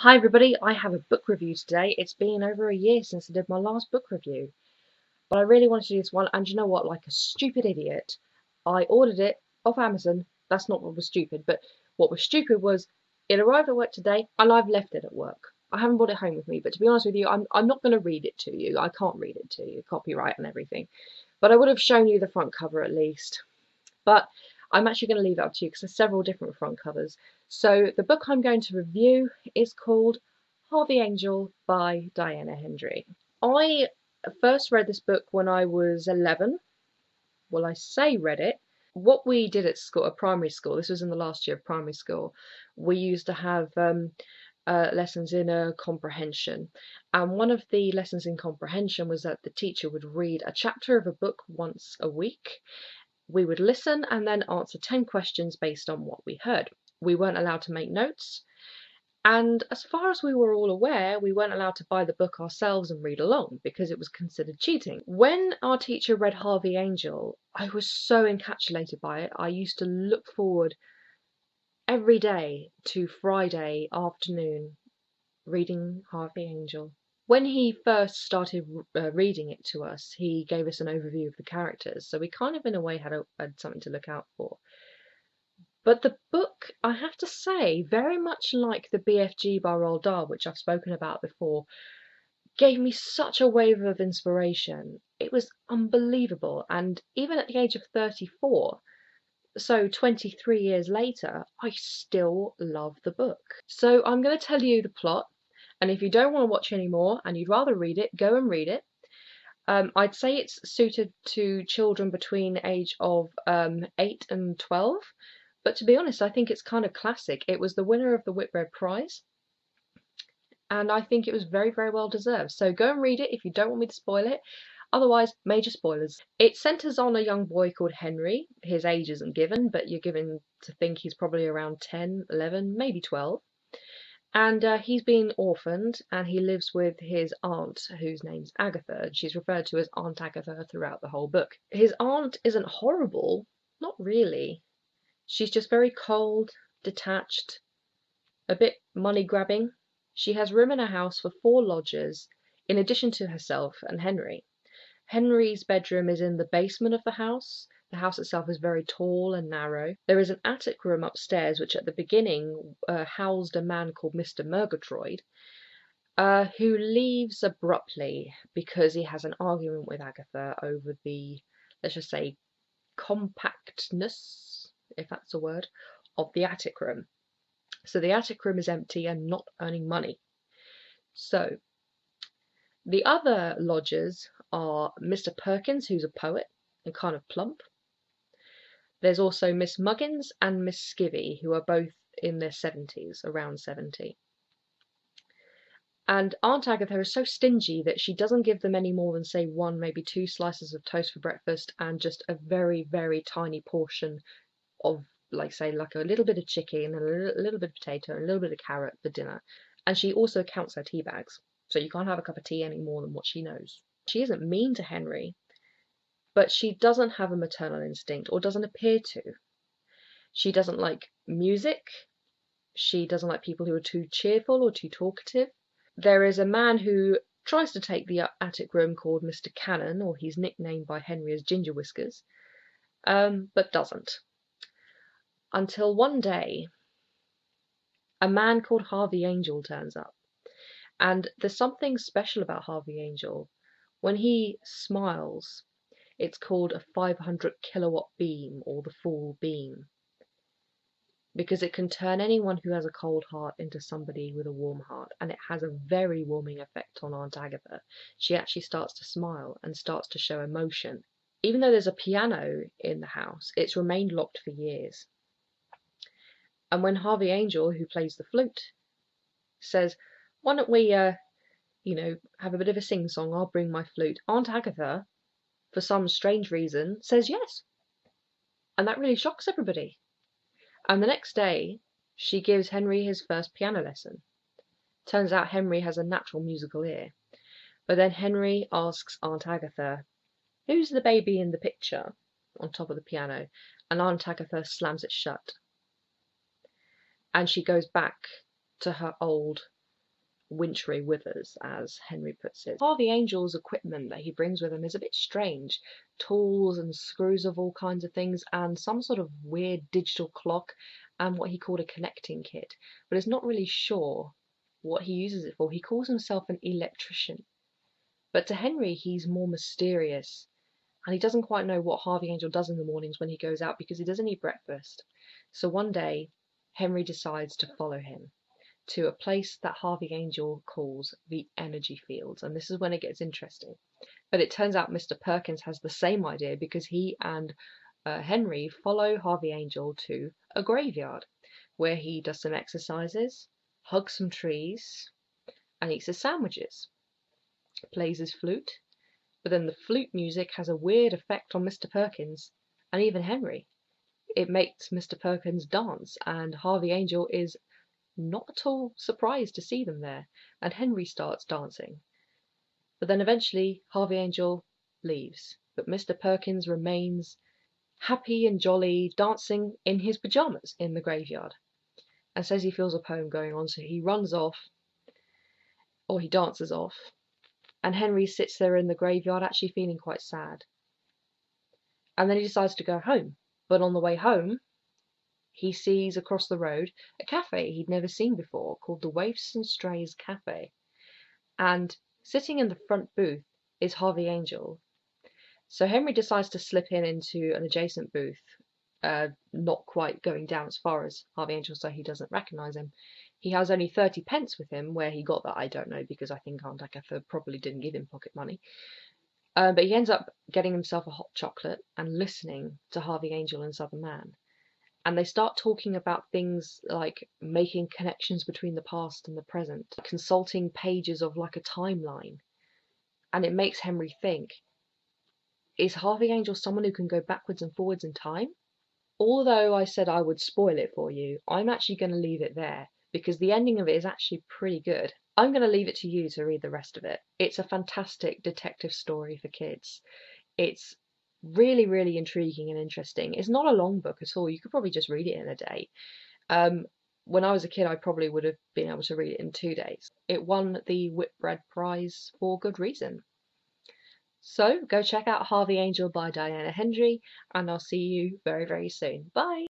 Hi everybody, I have a book review today. It's been over a year since I did my last book review, but I really wanted to do this one, and you know what, like a stupid idiot, I ordered it off Amazon. That's not what was stupid, but what was stupid was it arrived at work today and I've left it at work. I haven't brought it home with me, but to be honest with you, I'm not going to read it to you. I can't read it to you, copyright and everything, but I would have shown you the front cover at least. But I'm actually going to leave it up to you because there's several different front covers. So the book I'm going to review is called Harvey Angell by Diana Hendry. I first read this book when I was 11. Well, I say read it. What we did at school, at primary school, this was in the last year of primary school, we used to have lessons in comprehension. And one of the lessons in comprehension was that the teacher would read a chapter of a book once a week. We would listen and then answer 10 questions based on what we heard. We weren't allowed to make notes, and as far as we were all aware, we weren't allowed to buy the book ourselves and read along because it was considered cheating. When our teacher read Harvey Angell, I was so encapsulated by it. I used to look forward every day to Friday afternoon reading Harvey Angell. When he first started reading it to us, he gave us an overview of the characters, so we kind of in a way had something to look out for. But the book, I have to say, very much like the BFG by Roald Dahl, which I've spoken about before, gave me such a wave of inspiration. It was unbelievable, and even at the age of 34, so 23 years later, I still love the book. So I'm going to tell you the plot, and if you don't want to watch anymore and you'd rather read it, go and read it. I'd say it's suited to children between the age of 8 and 12, but to be honest, I think it's kind of classic. It was the winner of the Whitbread Prize, and I think it was very, very well deserved. So go and read it if you don't want me to spoil it. Otherwise, major spoilers. It centres on a young boy called Henry. His age isn't given, but you're given to think he's probably around 10, 11, maybe 12. And he's been orphaned, and he lives with his aunt, whose name's Agatha, and she's referred to as Aunt Agatha throughout the whole book. His aunt isn't horrible, not really. She's just very cold, detached, a bit money-grabbing. She has room in her house for 4 lodgers, in addition to herself and Henry. Henry's bedroom is in the basement of the house. The house itself is very tall and narrow. There is an attic room upstairs, which at the beginning housed a man called Mr. Murgatroyd, who leaves abruptly because he has an argument with Agatha over the, let's just say, compactness, if that's a word, of the attic room. So the attic room is empty and not earning money. So the other lodgers are Mr. Perkins, who's a poet and kind of plump. There's also Miss Muggins and Miss Skivvy, who are both in their 70s, around 70. And Aunt Agatha is so stingy that she doesn't give them any more than, say, 1, maybe 2 slices of toast for breakfast and just a very, very tiny portion of, like, say, like a little bit of chicken and a little bit of potato and a little bit of carrot for dinner. And she also counts her tea bags, so you can't have a cup of tea any more than what she knows. She isn't mean to Henry, but she doesn't have a maternal instinct, or doesn't appear to. She doesn't like music. She doesn't like people who are too cheerful or too talkative. There is a man who tries to take the attic room called Mr. Cannon, or he's nicknamed by Henry as Ginger Whiskers, but doesn't. Until one day, a man called Harvey Angell turns up. And there's something special about Harvey Angell. When he smiles, it's called a 500 kilowatt beam, or the full beam, because it can turn anyone who has a cold heart into somebody with a warm heart, and it has a very warming effect on Aunt Agatha. She actually starts to smile and starts to show emotion. Even though there's a piano in the house, it's remained locked for years. And when Harvey Angell, who plays the flute, says, "Why don't we, have a bit of a sing-song, I'll bring my flute," Aunt Agatha, for some strange reason, says yes. And that really shocks everybody. And the next day, she gives Henry his first piano lesson. Turns out Henry has a natural musical ear. But then Henry asks Aunt Agatha, "Who's the baby in the picture?" on top of the piano. And Aunt Agatha slams it shut. And she goes back to her old wintry withers, as Henry puts it. Harvey Angell's equipment that he brings with him is a bit strange. Tools and screws of all kinds of things, and some sort of weird digital clock, and what he called a connecting kit. But it's not really sure what he uses it for. He calls himself an electrician. But to Henry, he's more mysterious, and he doesn't quite know what Harvey Angell does in the mornings when he goes out because he doesn't eat breakfast. So one day, Henry decides to follow him to a place that Harvey Angell calls the energy fields, and this is when it gets interesting. But it turns out Mr. Perkins has the same idea because he and Henry follow Harvey Angell to a graveyard where he does some exercises, hugs some trees, and eats his sandwiches, plays his flute. But then the flute music has a weird effect on Mr. Perkins and even Henry. It makes Mr. Perkins dance, and Harvey Angell is not at all surprised to see them there, and Henry starts dancing. But then eventually Harvey Angell leaves, but Mr. Perkins remains happy and jolly, dancing in his pajamas in the graveyard, and says he feels a poem going on, so he runs off, or he dances off, and Henry sits there in the graveyard actually feeling quite sad. And then he decides to go home, but on the way home he sees across the road a cafe he'd never seen before called the Waifs and Strays Cafe. And sitting in the front booth is Harvey Angell. So Henry decides to slip into an adjacent booth, not quite going down as far as Harvey Angell so he doesn't recognise him. He has only 30 pence with him. Where he got that, I don't know, because I think Aunt Agatha probably didn't give him pocket money. But he ends up getting himself a hot chocolate and listening to Harvey Angell and Southern Man. And they start talking about things like making connections between the past and the present, consulting pages of like a timeline. And it makes Henry think, is Harvey Angell someone who can go backwards and forwards in time? Although I said I would spoil it for you, I'm actually going to leave it there because the ending of it is actually pretty good. I'm going to leave it to you to read the rest of it. It's a fantastic detective story for kids. It's really, really intriguing and interesting. It's not a long book at all. You could probably just read it in a day. When I was a kid, I probably would have been able to read it in 2 days. It won the Whitbread Prize for good reason. So go check out Harvey Angell by Diana Hendry, and I'll see you very, very soon. Bye!